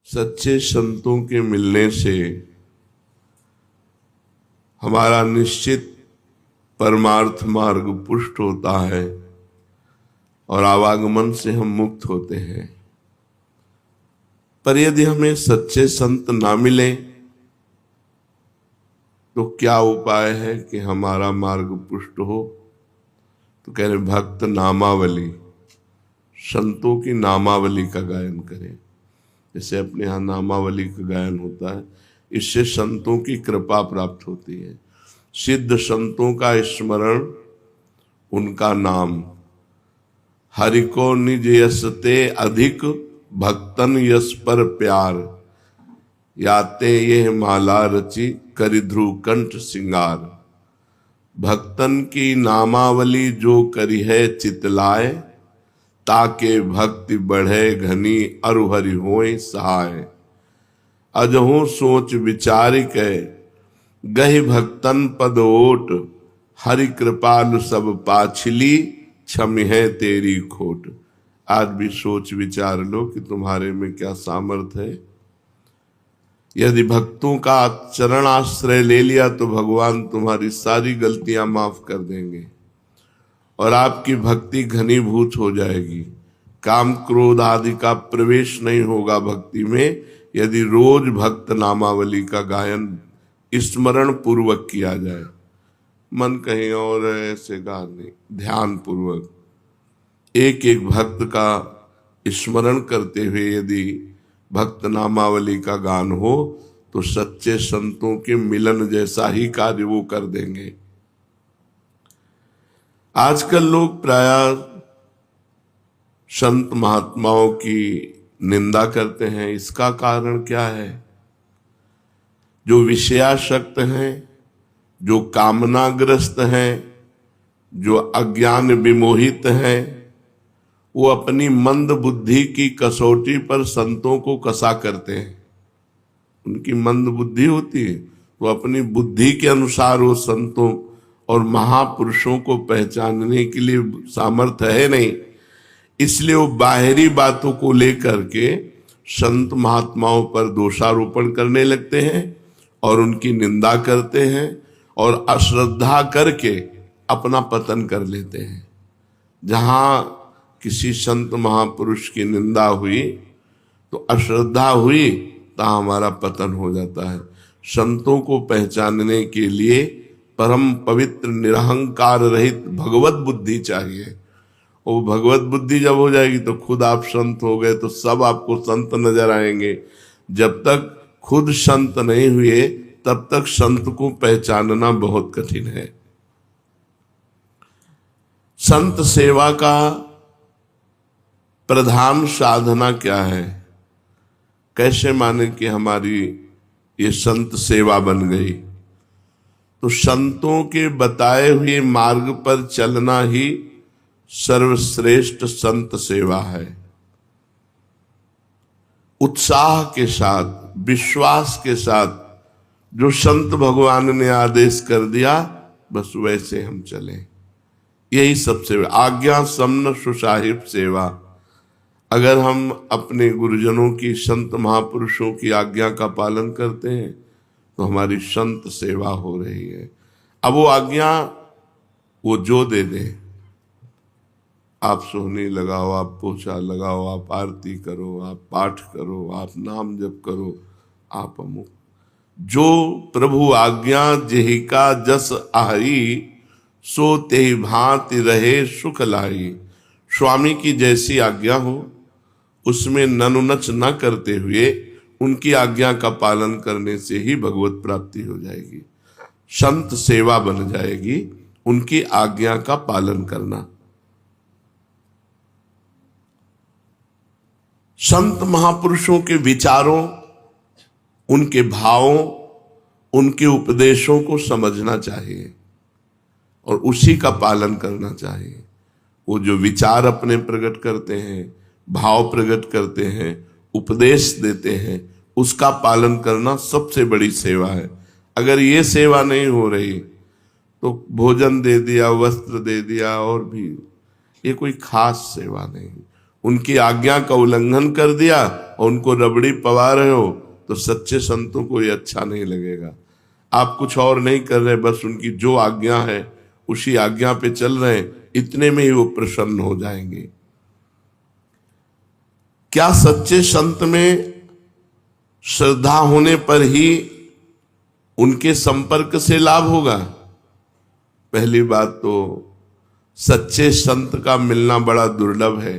सच्चे संतों के मिलने से हमारा निश्चित परमार्थ मार्ग पुष्ट होता है और आवागमन से हम मुक्त होते हैं। पर यदि हमें सच्चे संत ना मिले तो क्या उपाय है कि हमारा मार्ग पुष्ट हो? तो कह रहे भक्त नामावली, संतों की नामावली का गायन करें। जैसे अपने यहाँ नामावली का गायन होता है, इससे संतों की कृपा प्राप्त होती है। सिद्ध संतों का स्मरण, उनका नाम, हरि को निज यस ते अधिक, भक्तन यस पर प्यार, याते ये माला रची करि ध्रुव कंठ सिंगार। भक्तन की नामावली जो करी है चितलाए, ताके भक्ति बढ़े घनी अरु हरि होए सहाय। अजहु सोच विचार के गहि भक्तन पद ओट, हरि कृपालु सब पाछली क्षम है तेरी खोट। आज भी सोच विचार लो कि तुम्हारे में क्या सामर्थ्य है। यदि भक्तों का चरण आश्रय ले लिया तो भगवान तुम्हारी सारी गलतियां माफ कर देंगे और आपकी भक्ति घनीभूत हो जाएगी। काम क्रोध आदि का प्रवेश नहीं होगा भक्ति में, यदि रोज भक्त नामावली का गायन स्मरण पूर्वक किया जाए। मन कहीं और ऐसे गा नहीं, ध्यान पूर्वक एक एक भक्त का स्मरण करते हुए यदि भक्त नामावली का गान हो तो सच्चे संतों के मिलन जैसा ही कार्य वो कर देंगे। आजकल लोग प्रायः संत महात्माओं की निंदा करते हैं। इसका कारण क्या है? जो विषयासक्त हैं, जो कामनाग्रस्त हैं, जो अज्ञान विमोहित हैं, वो अपनी मंद बुद्धि की कसौटी पर संतों को कसा करते हैं। उनकी मंद बुद्धि होती है तो अपनी बुद्धि के अनुसार वो संतों और महापुरुषों को पहचानने के लिए सामर्थ्य है नहीं, इसलिए वो बाहरी बातों को लेकर के संत महात्माओं पर दोषारोपण करने लगते हैं और उनकी निंदा करते हैं और अश्रद्धा करके अपना पतन कर लेते हैं। जहां किसी संत महापुरुष की निंदा हुई तो अश्रद्धा हुई, तहाँ हमारा पतन हो जाता है। संतों को पहचानने के लिए परम पवित्र निरहंकार रहित भगवत बुद्धि चाहिए। वो भगवत बुद्धि जब हो जाएगी तो खुद आप संत हो गए तो सब आपको संत नजर आएंगे। जब तक खुद संत नहीं हुए तब तक संत को पहचानना बहुत कठिन है। संत सेवा का प्रधान साधना क्या है? कैसे माने कि हमारी ये संत सेवा बन गई? तो संतों के बताए हुए मार्ग पर चलना ही सर्वश्रेष्ठ संत सेवा है। उत्साह के साथ, विश्वास के साथ जो संत भगवान ने आदेश कर दिया बस वैसे हम चलें, यही सबसे आज्ञा समन सुसाहिब सेवा। अगर हम अपने गुरुजनों की, संत महापुरुषों की आज्ञा का पालन करते हैं तो हमारी संत सेवा हो रही है। अब वो आज्ञा वो जो दे दे, आप सोहनी लगाओ, आप पोछा लगाओ, आप आरती करो, आप पाठ करो, आप नाम जप करो, आप अमुक, जो प्रभु आज्ञा जेहि का जस आही, सो तेहि भांति रहे सुख लाई। स्वामी की जैसी आज्ञा हो उसमें ननुनच न करते हुए उनकी आज्ञा का पालन करने से ही भगवत प्राप्ति हो जाएगी, संत सेवा बन जाएगी, उनकी आज्ञा का पालन करना। संत महापुरुषों के विचारों, उनके भावों, उनके उपदेशों को समझना चाहिए और उसी का पालन करना चाहिए। वो जो विचार अपने प्रकट करते हैं, भाव प्रकट करते हैं, उपदेश देते हैं, उसका पालन करना सबसे बड़ी सेवा है। अगर ये सेवा नहीं हो रही तो भोजन दे दिया, वस्त्र दे दिया, और भी, ये कोई खास सेवा नहीं। उनकी आज्ञा का उल्लंघन कर दिया और उनको रबड़ी पवा रहे हो, तो सच्चे संतों को ये अच्छा नहीं लगेगा। आप कुछ और नहीं कर रहे, बस उनकी जो आज्ञा है उसी आज्ञा पे चल रहे हैं, इतने में ही वो प्रसन्न हो जाएंगे। क्या सच्चे संत में श्रद्धा होने पर ही उनके संपर्क से लाभ होगा? पहली बात तो सच्चे संत का मिलना बड़ा दुर्लभ है।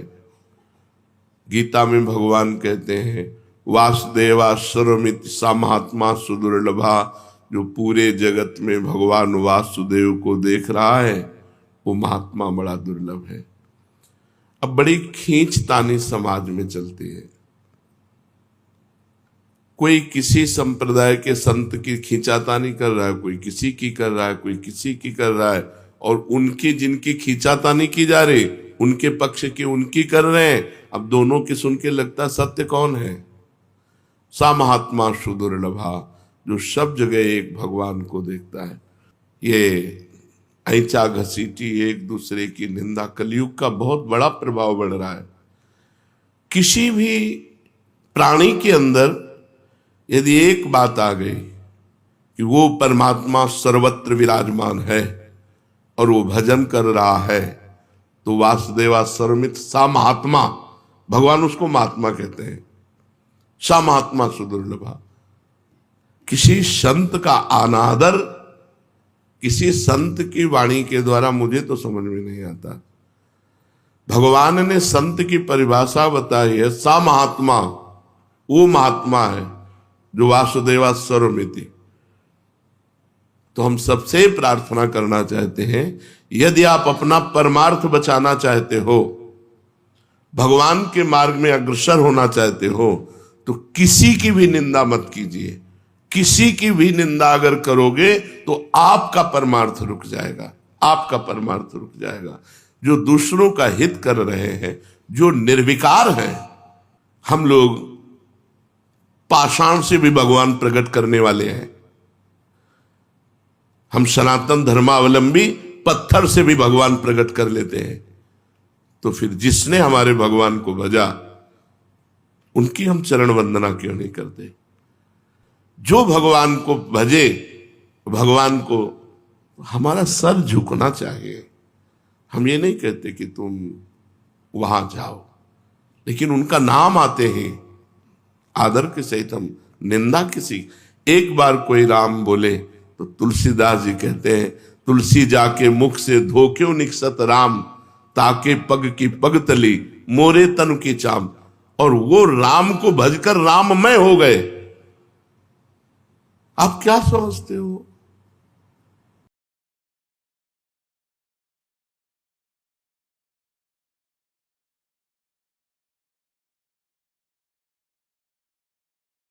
गीता में भगवान कहते हैं वासुदेवा सर्वमिति सा महात्मा सुदुर्लभा। जो पूरे जगत में भगवान वासुदेव को देख रहा है वो महात्मा बड़ा दुर्लभ है। अब बड़ी खींचतानी समाज में चलती है। कोई किसी संप्रदाय के संत की खींचातानी कर रहा है, कोई किसी की कर रहा है, कोई किसी की कर रहा है, और उनकी जिनकी खींचातानी की जा रही उनके पक्ष की उनकी कर रहे हैं। अब दोनों की सुन के लगता सत्य कौन है? सा महात्मा सुदुर्लभा, जो सब जगह एक भगवान को देखता है। ये ऐंचा घसीटी एक दूसरे की निंदा, कलयुग का बहुत बड़ा प्रभाव बढ़ रहा है। किसी भी प्राणी के अंदर यदि एक बात आ गई कि वो परमात्मा सर्वत्र विराजमान है और वो भजन कर रहा है, तो वासुदेवा सर्वमित सा महात्मा, भगवान उसको महात्मा कहते हैं, सा महात्मा सुदुर्लभा। किसी संत का अनादर किसी संत की वाणी के द्वारा मुझे तो समझ में नहीं आता। भगवान ने संत की परिभाषा बताई है, सा महात्मा, वो महात्मा है जो वासुदेवा सर्वमिति। तो हम सबसे प्रार्थना करना चाहते हैं, यदि आप अपना परमार्थ बचाना चाहते हो, भगवान के मार्ग में अग्रसर होना चाहते हो, तो किसी की भी निंदा मत कीजिए। किसी की भी निंदा अगर करोगे तो आपका परमार्थ रुक जाएगा, आपका परमार्थ रुक जाएगा। जो दूसरों का हित कर रहे हैं, जो निर्विकार हैं, हम लोग पाषाण से भी भगवान प्रकट करने वाले हैं। हम सनातन धर्मावलंबी पत्थर से भी भगवान प्रकट कर लेते हैं। तो फिर जिसने हमारे भगवान को भजा उनकी हम चरण वंदना क्यों नहीं करते? जो भगवान को भजे, भगवान को हमारा सर झुकना चाहिए। हम ये नहीं कहते कि तुम वहां जाओ, लेकिन उनका नाम आते ही आदर के सहित हम निंदा किसी। एक बार कोई राम बोले तो तुलसीदास जी कहते हैं, तुलसी जाके मुख से धो क्यों निकसत राम, ताके पग की पग तली मोरे तन की चाम। और वो राम को भजकर राममय हो गए। आप क्या समझते हो?